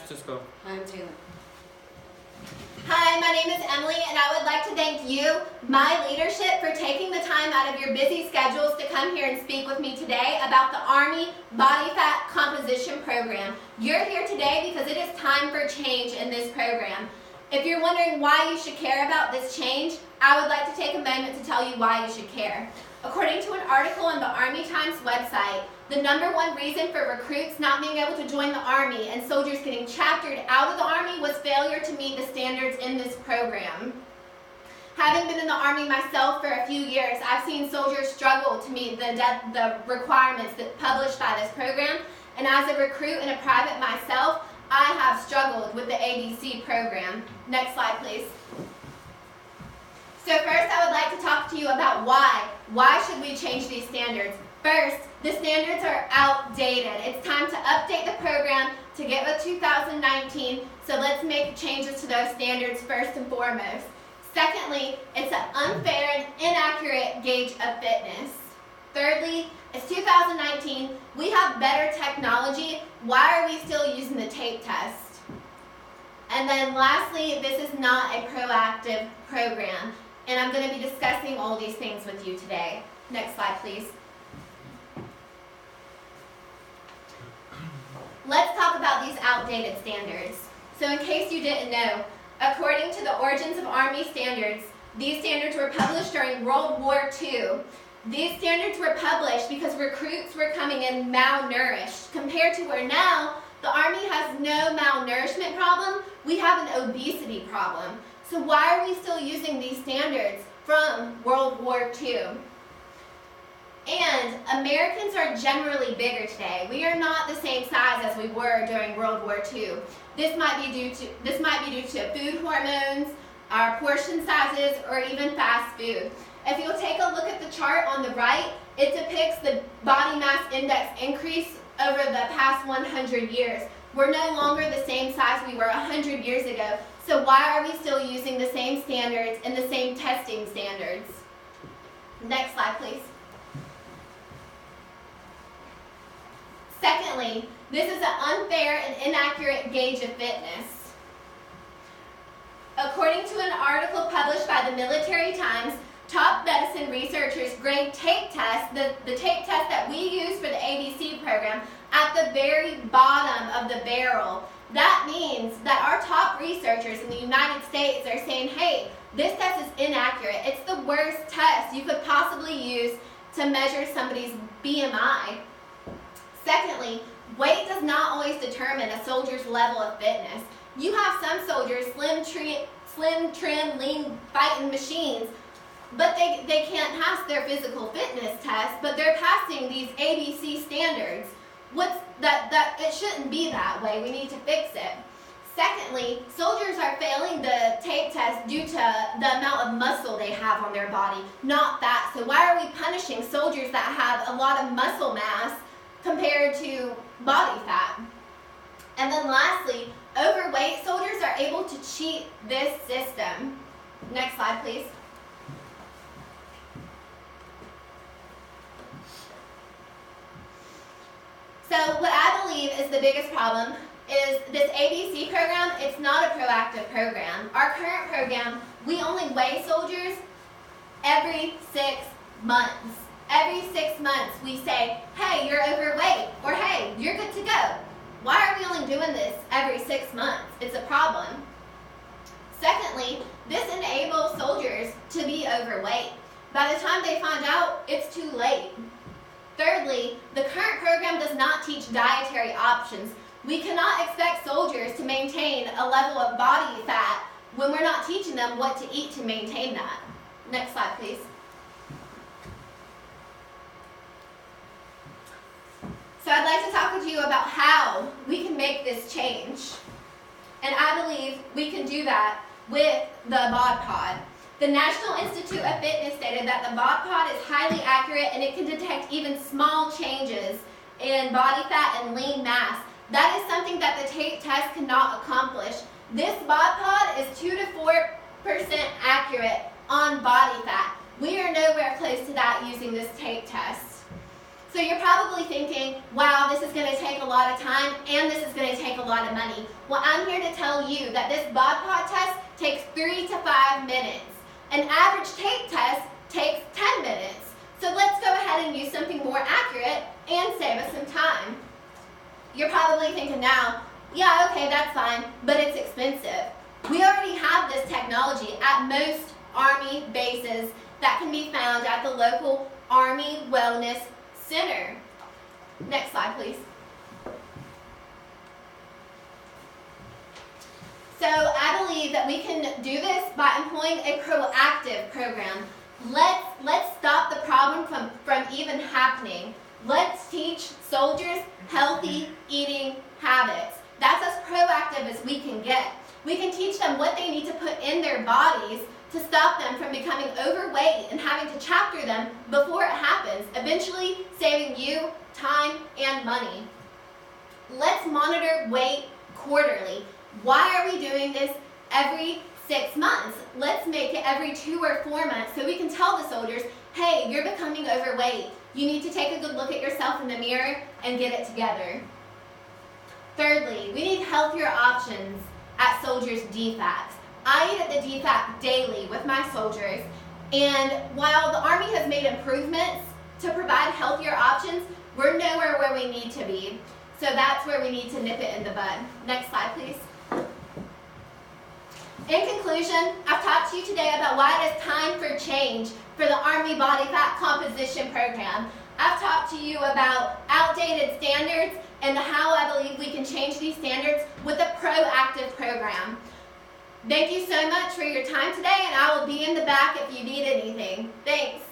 Cisco. Hi, I'm Taylor. Hi, my name is Emily, and I would like to thank you, my leadership, for taking the time out of your busy schedules to come here and speak with me today about the Army Body Fat Composition Program. You're here today because it is time for change in this program. If you're wondering why you should care about this change, I would like to take a moment to tell you why you should care. According to an article on the Army Times website, the #1 reason for recruits not being able to join the Army and soldiers getting chaptered out of the Army was failure to meet the standards in this program. Having been in the Army myself for a few years, I've seen soldiers struggle to meet the requirements that published by this program, and as a recruit and a private myself, I have struggled with the ABC program. Next slide, please. So first, I would like to talk to you about why. Why should we change these standards? First, the standards are outdated. It's time to update the program to get with 2019, so let's make changes to those standards first and foremost. Secondly, it's an unfair and inaccurate gauge of fitness. Thirdly, it's 2019, we have better technology. Why are we still using the tape test? And then lastly, this is not a proactive program, and I'm going to be discussing all these things with you today. Next slide, please. Let's talk about these outdated standards. So in case you didn't know, according to the Origins of Army Standards, these standards were published during World War II. These standards were published because recruits were coming in malnourished, compared to where now the Army has no malnourishment problem, we have an obesity problem. So why are we still using these standards from World War II? And Americans are generally bigger today. We are not the same size as we were during World War II. This might be due to food hormones, our portion sizes, or even fast food. If you'll take a look at the chart on the right, it depicts the body mass index increase over the past 100 years. We're no longer the same size we were 100 years ago. So why are we still using the same standards and the same testing standards? Next slide, please. Secondly, this is an unfair and inaccurate gauge of fitness. According to an article published by the Military Times, top medicine researchers grade tape tests, the tape test that we use for the ABC program, at the very bottom of the barrel. That means that our top researchers in the United States are saying, hey, this test is inaccurate. It's the worst test you could possibly use to measure somebody's BMI. Secondly, weight does not always determine a soldier's level of fitness. You have some soldiers, slim, trim, lean, fighting machines, but they can't pass their physical fitness test, but they're passing these ABC standards. It shouldn't be that way. We need to fix it. Secondly, soldiers are failing the tape test due to the amount of muscle they have on their body, not fat. So why are we punishing soldiers that have a lot of muscle mass compared to body fat? And then lastly, overweight soldiers are able to cheat this system. Next slide, please. So what I believe is the biggest problem is this ABC program. It's not a proactive program. Our current program, we only weigh soldiers every 6 months. Every 6 months we say, hey, you're overweight, or hey, you're good to go. Why are we only doing this every 6 months? It's a problem. Secondly, this enables soldiers to be overweight. By the time they find out, it's too late. Thirdly, the current program does not teach dietary options. We cannot expect soldiers to maintain a level of body fat when we're not teaching them what to eat to maintain that. Next slide, please. So I'd like to talk with you about how we can make this change. And I believe we can do that with the BOD Pod. The National Institute of Fitness stated that the BOD Pod is highly accurate and it can detect even small changes in body fat and lean mass. That is something that the tape test cannot accomplish. This BOD Pod is 2 to 4% accurate on body fat. We are nowhere close to that using this tape test. So you're probably thinking, wow, this is going to take a lot of time and this is going to take a lot of money. Well, I'm here to tell you that this BODPOC test takes 3 to 5 minutes. An average tape test takes 10 minutes. So let's go ahead and use something more accurate and save us some time. You're probably thinking now, yeah, okay, that's fine, but it's expensive. We already have this technology at most Army bases that can be found at the local Army Wellness Center. Next slide, please. So I believe that we can do this by employing a proactive program. Let's stop the problem from even happening. Let's teach soldiers healthy eating habits. That's as proactive as we can get. We can teach them what they need to put in their bodies to stop them from becoming overweight and having to chapter them before it happens, eventually saving you time and money. Let's monitor weight quarterly. Why are we doing this every 6 months? Let's make it every 2 or 4 months so we can tell the soldiers, hey, you're becoming overweight. You need to take a good look at yourself in the mirror and get it together. Thirdly, we need healthier options at soldiers' DFACs. I eat at the DFAC daily with my soldiers, and while the Army has made improvements to provide healthier options, we're nowhere where we need to be. So that's where we need to nip it in the bud. Next slide, please. In conclusion, I've talked to you today about why it is time for change for the Army Body Fat Composition Program. I've talked to you about outdated standards and how I believe we can change these standards with a proactive program. Thank you so much for your time today, and I will be in the back if you need anything. Thanks.